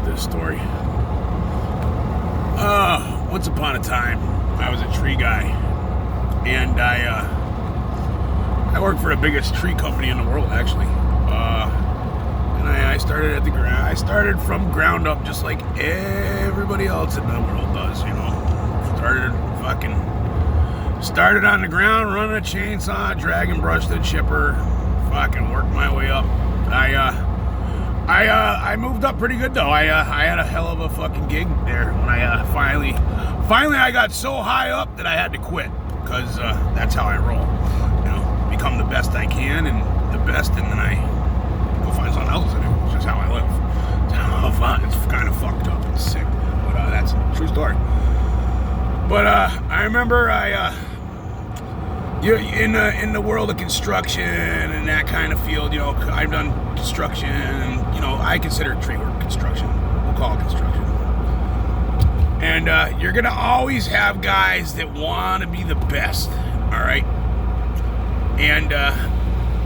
about this story. Once upon a time, I was a tree guy, and I worked for the biggest tree company in the world, actually. And I started at the ground. I started from ground up, just like everybody else in the world does. Started on the ground, running a chainsaw, dragging brush to the chipper, fucking worked my way up. I moved up pretty good though. I had a hell of a fucking gig there when I finally I got so high up that I had to quit, because that's how I roll. Become the best I can and the best, and then I go find something else to do. It's just how I live. It's kind of fucked up and sick, but that's a true story. But I remember in the world of construction and that kind of field, I've done construction, and I consider tree work construction. We'll call it construction. And you're gonna always have guys that want to be the best, all right? And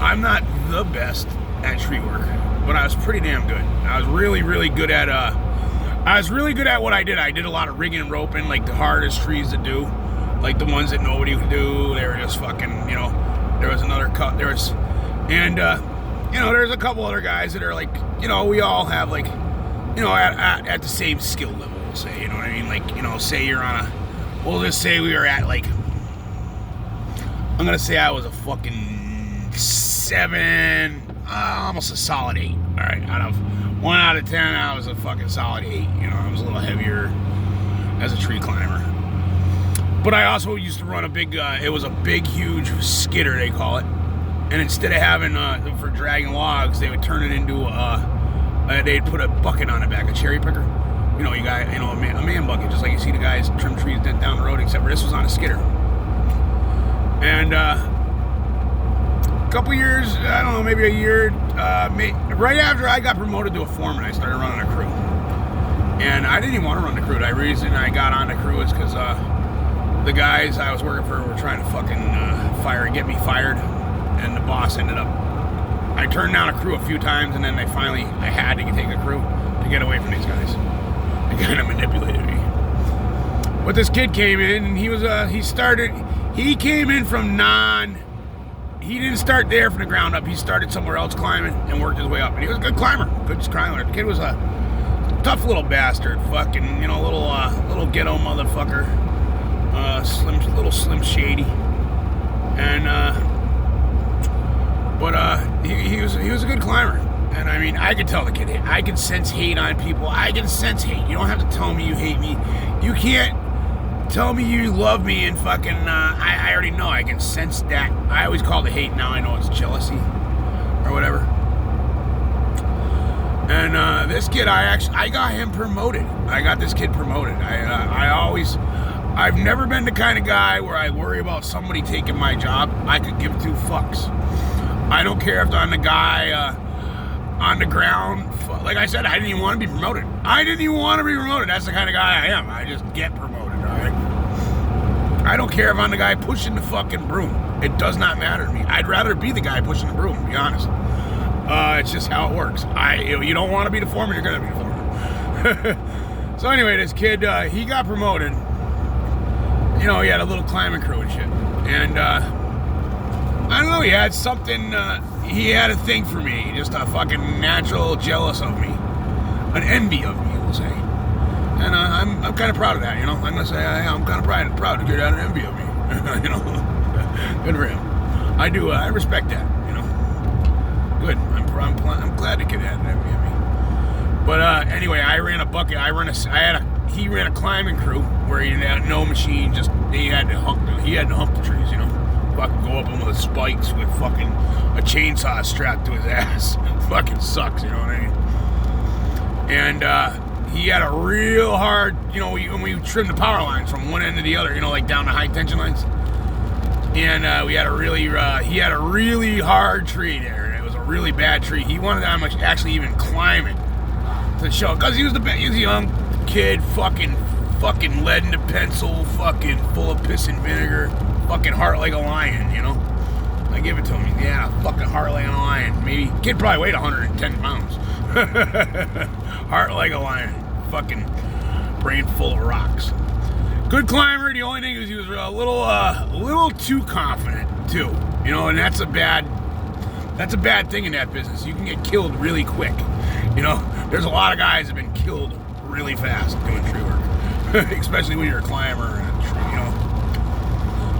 I'm not the best at tree work, but I was pretty damn good. I was really, really good at what I did. I did a lot of rigging and roping, like the hardest trees to do, like the ones that nobody would do. They were just fucking, there was another cut. There's a couple other guys that are like, we all have like, at the same skill level, we'll say, you know what I mean? Like, say you're on we'll just say we were at like, I'm going to say I was a fucking 7, almost a solid 8. All right. Out of 1 out of 10, I was a fucking solid 8. I was a little heavier as a tree climber. But I also used to run a big, it was a big, huge skidder, they call it. And instead of having, for dragging logs, they would turn it into, they'd put a bucket on the back, a cherry picker. A man bucket, just like you see the guys trim trees down the road, except for this was on a skidder. And a couple years, I don't know, maybe a year, right after I got promoted to a foreman, I started running a crew. And I didn't even want to run the crew. The reason I got on the crew is because the guys I was working for were trying to fucking get me fired. And the boss ended up, I turned down a crew a few times, and then I had to take a crew to get away from these guys. They kind of manipulated me. But this kid came in, and he came in from he didn't start there from the ground up. He started somewhere else climbing and worked his way up. And he was a good climber. The kid was a tough little bastard. Fucking, little ghetto motherfucker. Little slim shady. And, he was a good climber. And I mean, I could tell the kid, I can sense hate on people. I can sense hate. You don't have to tell me you hate me. You can't tell me you love me and fucking, I already know. I can sense that. I always call it hate. Now I know it's jealousy or whatever. And this kid, I got him promoted. I got this kid promoted. I've never been the kind of guy where I worry about somebody taking my job. I could give 2 fucks. I don't care if I'm the guy on the ground. Like I said, I didn't even want to be promoted. That's the kind of guy I am. I just get promoted, all right? I don't care if I'm the guy pushing the fucking broom. It does not matter to me. I'd rather be the guy pushing the broom, to be honest. It's just how it works. You don't want to be the foreman, you're going to be the foreman. So anyway, this kid, he got promoted. He had a little climbing crew and shit. And, I don't know, he had something, he had a thing for me, just a fucking natural jealous of me, an envy of me, we'll say. And I'm kind of proud of that, I'm going to say I'm kind of proud to get out an envy of me, good for him. I do, I respect that, good, I'm glad the kid had an envy of me. But anyway, I ran a bucket, he ran a climbing crew where he had no machine, just, he had to hump the trees, Fucking go up him with spikes with fucking a chainsaw strapped to his ass. Fucking sucks, you know what I mean? And he had a real hard, when we trimmed the power lines from one end to the other, like down the high tension lines. And he had a really hard tree there. And it was a really bad tree. He wanted to actually even climb it to show, because he was a young kid, fucking lead in the pencil, fucking full of piss and vinegar. Fucking heart like a lion, I give it to him. Yeah, fucking heart like a lion. Maybe kid probably weighed 110 pounds. Heart like a lion. Fucking brain full of rocks. Good climber. The only thing is he was a little too confident too. You know, and that's a bad thing in that business. You can get killed really quick. You know, there's a lot of guys that have been killed really fast doing tree work, especially when you're a climber and a tree, you know.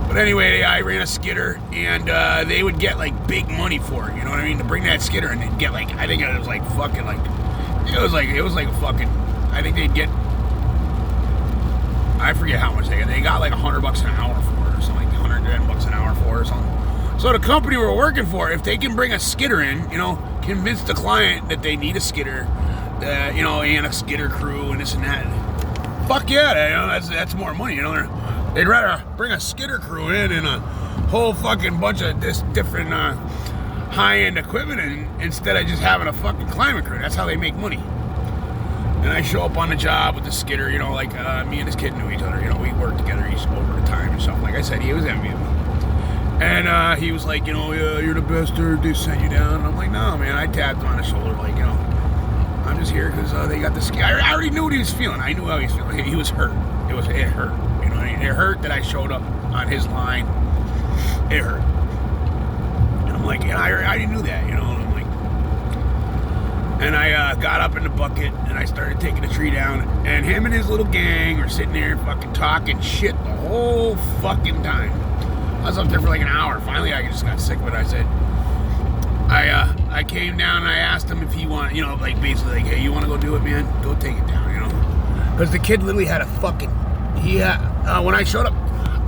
But anyway, I ran a skidder, and they would get like big money for it. You know what I mean? To bring that skidder, and they'd get like, I think it was like fucking like, it was like a fucking, I think they'd get, I forget how much they got. They got like $100 an hour for it, or something, like $110 an hour for it, or something. So the company we're working for, if they can bring a skidder in, you know, convince the client that they need a skidder, you know, and a skidder crew and this and that. Fuck yeah, you know, that's more money, you know. They'd rather bring a skidder crew in and a whole fucking bunch of this different high-end equipment instead of just having a fucking climbing crew. That's how they make money. And I show up on the job with the skidder, you know, like me and this kid knew each other, you know, we worked together each over the time and stuff. Like I said, he was enviable. And he was like, you know, yeah, you're the best, they sent you down. And I'm like, no, man. I tapped him on the shoulder, like, you know, I'm just here because they got the ski. I already knew what he was feeling. I knew how he was feeling. He was hurt. It hurt. You know, it hurt that I showed up on his line. It hurt. And I'm like, yeah, I already knew that, you know. And I'm like, and I got up in the bucket and I started taking the tree down. And him and his little gang were sitting there fucking talking shit the whole fucking time. I was up there for like an hour. Finally, I just got sick of it. I said, I came down and I asked him if he wanted, you know, like basically like, hey, you want to go do it, man? Go take it down, you know? Because the kid literally had a fucking, when I showed up,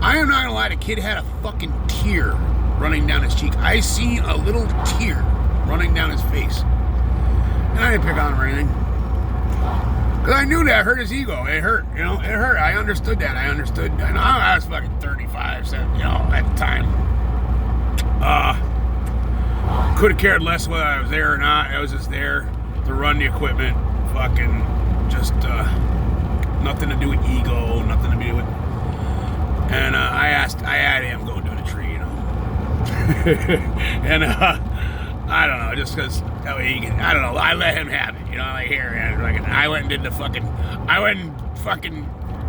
I am not going to lie, the kid had a fucking tear running down his cheek. I seen a little tear running down his face. And I didn't pick on him or anything. Because I knew that hurt his ego. It hurt, you know, it hurt. I understood that. I know I was fucking 35, so, you know, at the time. Could have cared less whether I was there or not. I was just there to run the equipment. Fucking just nothing to do with ego, nothing to do with. And I had him go do the tree, you know. And I don't know, just because that way he can, I don't know, I let him have it, you know, like here, man. Like, I went and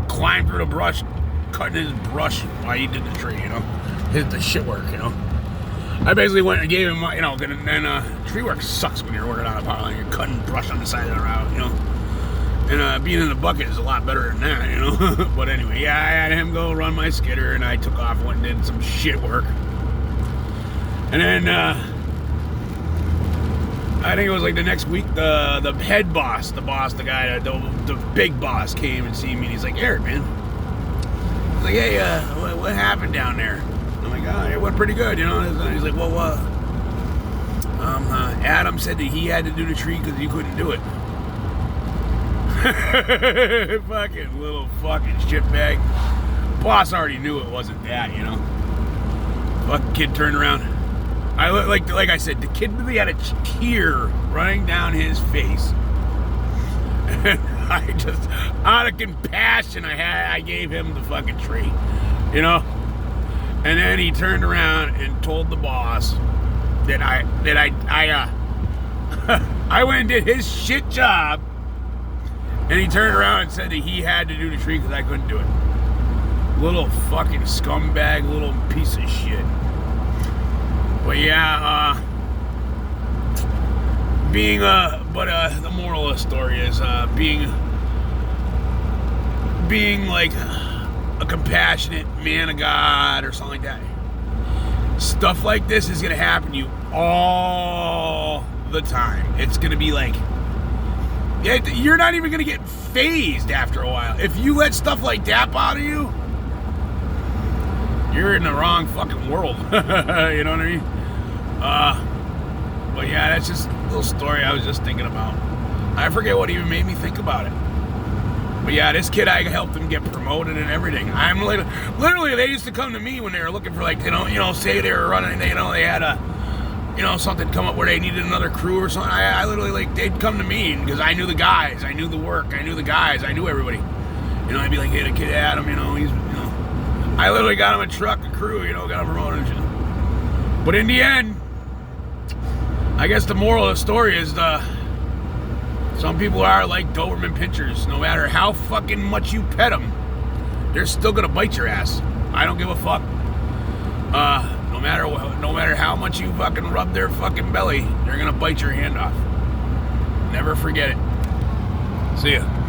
climbed through the brush, cutting his brush while he did the tree, you know, the shit work, you know. I basically went and gave him, you know, and tree work sucks when you're working on a power line. You're cutting brush on the side of the route, you know. And being in the bucket is a lot better than that, you know. But anyway, yeah, I had him go run my skidder, and I took off, went and did some shit work. And then, I think it was like the next week, the head boss, the guy, the big boss came and see me, and he's like, Eric, man. He's like, hey, what happened down there? I'm like, oh, it went pretty good, you know. And he's like, well, Adam said that he had to do the tree because he couldn't do it. Fucking little fucking shitbag. Boss already knew it wasn't that, you know. Fucking kid turned around. Like I said, the kid really had a tear running down his face. And I just, out of compassion, I gave him the fucking tree, you know. And then he turned around and told the boss that I went and did his shit job. And he turned around and said that he had to do the tree because I couldn't do it. Little fucking scumbag, little piece of shit. But yeah, the moral of the story is being like a compassionate man of God or something like that. Stuff like this is gonna happen to you all the time. It's gonna be like, you're not even gonna get phased after a while. If you let stuff like that bother you, you're in the wrong fucking world. You know what I mean? But yeah, that's just a little story I was just thinking about. I forget what even made me think about it. But yeah, this kid, I helped him get promoted and everything. I'm literally, they used to come to me when they were looking for, like, you know, say they were running, they had a, you know, something come up where they needed another crew or something. I literally, like, they'd come to me because I knew the guys, I knew the work, I knew the guys, I knew everybody. You know, I'd be like, hey, the kid Adam, you know, he's, you know, I literally got him a truck, a crew, you know, got him promoted and shit. But in the end, I guess the moral of the story is Some people are like Doberman pinchers. No matter how fucking much you pet them, they're still gonna bite your ass. I don't give a fuck. No matter how much you fucking rub their fucking belly, they're gonna bite your hand off. Never forget it. See ya.